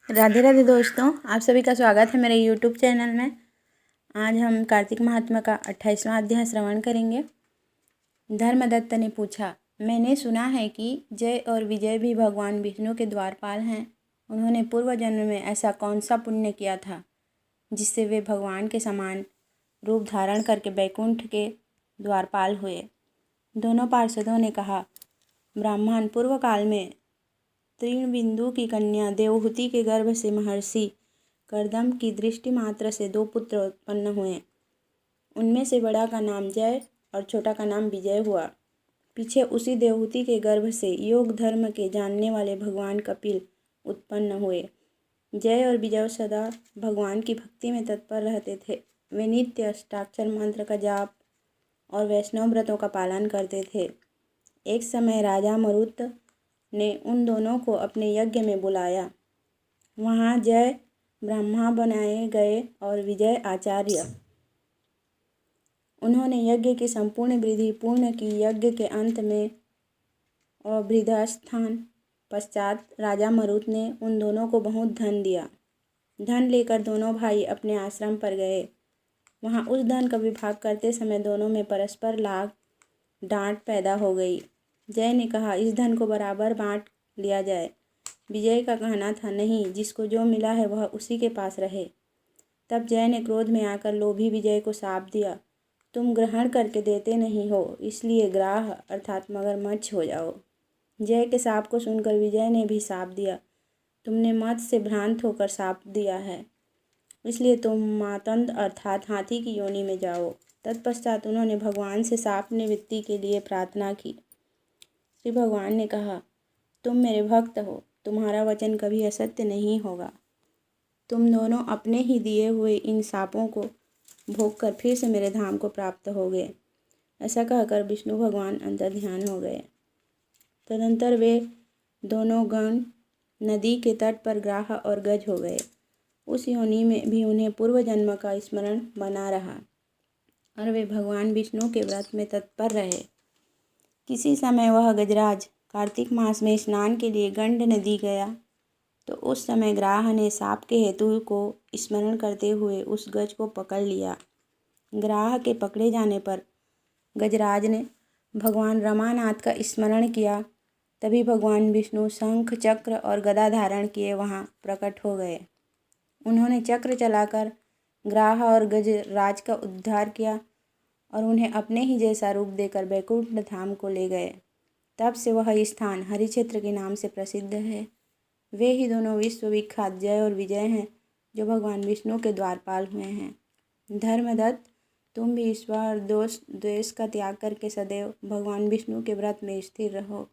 राधे राधे दोस्तों, आप सभी का स्वागत है मेरे यूट्यूब चैनल में। आज हम कार्तिक महात्म्य का 28वां अध्याय श्रवण करेंगे। धर्मदत्त ने पूछा, मैंने सुना है कि जय और विजय भी भगवान विष्णु के द्वारपाल हैं। उन्होंने पूर्व जन्म में ऐसा कौन सा पुण्य किया था जिससे वे भगवान के समान रूप धारण करके बैकुंठ के द्वारपाल हुए। दोनों पार्षदों ने कहा, ब्राह्मण पूर्व काल में तृणबिंदु की कन्या देवहूति के गर्भ से महर्षि कर्दम की दृष्टि मात्र से 2 पुत्र उत्पन्न हुए। उनमें से बड़ा का नाम जय और छोटा का नाम विजय हुआ। पीछे उसी देवहूति के गर्भ से योग धर्म के जानने वाले भगवान कपिल उत्पन्न हुए। जय और विजय सदा भगवान की भक्ति में तत्पर रहते थे। वे नित्य अष्टाक्षर मंत्र का जाप और वैष्णव व्रतों का पालन करते थे। एक समय राजा मरुत ने उन दोनों को अपने यज्ञ में बुलाया। वहाँ जय ब्रह्मा बनाए गए और विजय आचार्य। उन्होंने यज्ञ की संपूर्ण विधि पूर्ण की। यज्ञ के अंत में अभृदस्थान पश्चात राजा मरुत ने उन दोनों को बहुत धन दिया। धन लेकर दोनों भाई अपने आश्रम पर गए। वहाँ उस धन का विभाग करते समय दोनों में परस्पर लाग डांट पैदा हो गई। जय ने कहा, इस धन को बराबर बांट लिया जाए। विजय का कहना था, नहीं, जिसको जो मिला है वह उसी के पास रहे। तब जय ने क्रोध में आकर लोभी विजय को शाप दिया, तुम ग्रहण करके देते नहीं हो, इसलिए ग्राह अर्थात मगरमच्छ हो जाओ। जय के शाप को सुनकर विजय ने भी शाप दिया, तुमने मत से भ्रांत होकर शाप दिया है, इसलिए तुम मातंड अर्थात हाथी की योनि में जाओ। तत्पश्चात उन्होंने भगवान से शाप निवृत्ति के लिए प्रार्थना की। श्री भगवान ने कहा, तुम मेरे भक्त हो, तुम्हारा वचन कभी असत्य नहीं होगा। तुम दोनों अपने ही दिए हुए इन शापों को भोग कर फिर से मेरे धाम को प्राप्त हो गए। ऐसा कहकर विष्णु भगवान अंतर्ध्यान हो गए। तदंतर वे दोनों गण नदी के तट पर ग्राह और गज हो गए। उस योनि में भी उन्हें पूर्व जन्म का स्मरण बना रहा और वे भगवान विष्णु के व्रत में तत्पर रहे। किसी समय वह गजराज कार्तिक मास में स्नान के लिए गंड नदी गया तो उस समय ग्राह ने शाप के हेतु को स्मरण करते हुए उस गज को पकड़ लिया। ग्राह के पकड़े जाने पर गजराज ने भगवान रमानाथ का स्मरण किया। तभी भगवान विष्णु शंख चक्र और गदा धारण किए वहाँ प्रकट हो गए। उन्होंने चक्र चलाकर ग्राह और गजराज का उद्धार किया और उन्हें अपने ही जैसा रूप देकर बैकुंठ धाम को ले गए। तब से वह स्थान हरिक्षेत्र के नाम से प्रसिद्ध है। वे ही दोनों विश्वविख्यात जय और विजय हैं जो भगवान विष्णु के द्वारपाल हुए हैं। धर्मदत्त, तुम भी ईश्वर द्वेष का त्याग करके सदैव भगवान विष्णु के व्रत में स्थिर रहो।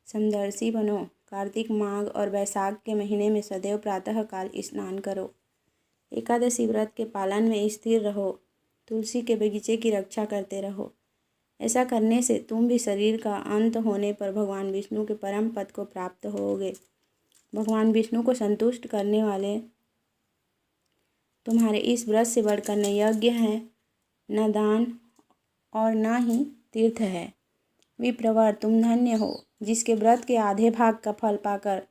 समदर्शी बनो। कार्तिक माघ और वैशाख के महीने में सदैव प्रातःकाल स्नान करो। एकादशी व्रत के पालन में स्थिर रहो। तुलसी के बगीचे की रक्षा करते रहो। ऐसा करने से तुम भी शरीर का अंत होने पर भगवान विष्णु के परम पद को प्राप्त होगे। भगवान विष्णु को संतुष्ट करने वाले तुम्हारे इस व्रत से बढ़कर न यज्ञ है, न दान और न ही तीर्थ है। विप्रवर, तुम धन्य हो जिसके व्रत के आधे भाग का फल पाकर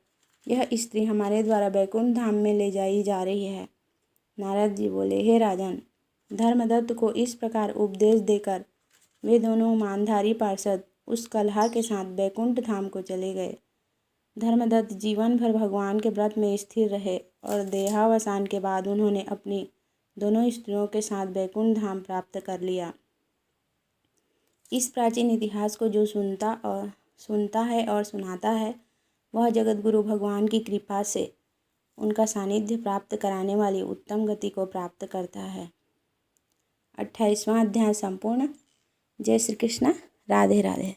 यह स्त्री हमारे द्वारा बैकुंठ धाम में ले जाई जा रही है। नारद जी बोले, हे राजन, धर्मदत्त को इस प्रकार उपदेश देकर वे दोनों मानधारी पार्षद उस कलहा के साथ बैकुंठ धाम को चले गए। धर्मदत्त जीवन भर भगवान के व्रत में स्थिर रहे और देहावसान के बाद उन्होंने अपनी दोनों स्त्रियों के साथ बैकुंठ धाम प्राप्त कर लिया। इस प्राचीन इतिहास को जो सुनता है और सुनाता है वह जगत गुरु भगवान की कृपा से उनका सानिध्य प्राप्त कराने वाली उत्तम गति को प्राप्त करता है। 28वां अध्याय संपूर्ण। जय श्री कृष्ण। राधे राधे।